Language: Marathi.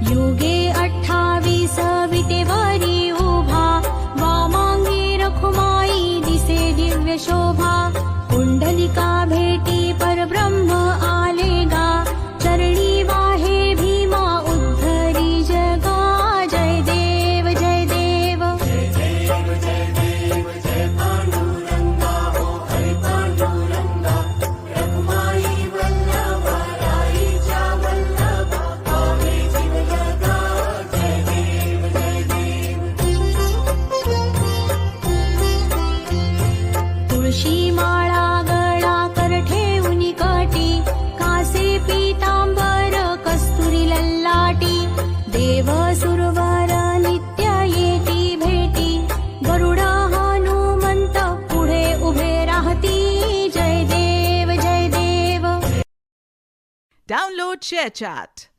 युगे 28 विटेवरी उभा, वामांगी रखुमाई दिसे दिव्य शोभा. कुंडलिका भेटी परब्रह्म आले गा, चरणी वाहे भीमा उद्धरी जगा. जय देव जय देव. जय देव जय देव जय पांडुरंगा हो हरी पांडुरंगा. रखुमाई वल्लभा राईच्या वल्लभा, पावे जीव जगा. जय देव जय देव. तुळशी माळा गळा कर ठेवून काठी, कासे पीतांबर कस्तुरी ललाटी. देव सुरवर नित्य येती भेटी, गरुड हनुमंत पुढे उभे राहती. जय देव जय देव. Download ShareChat.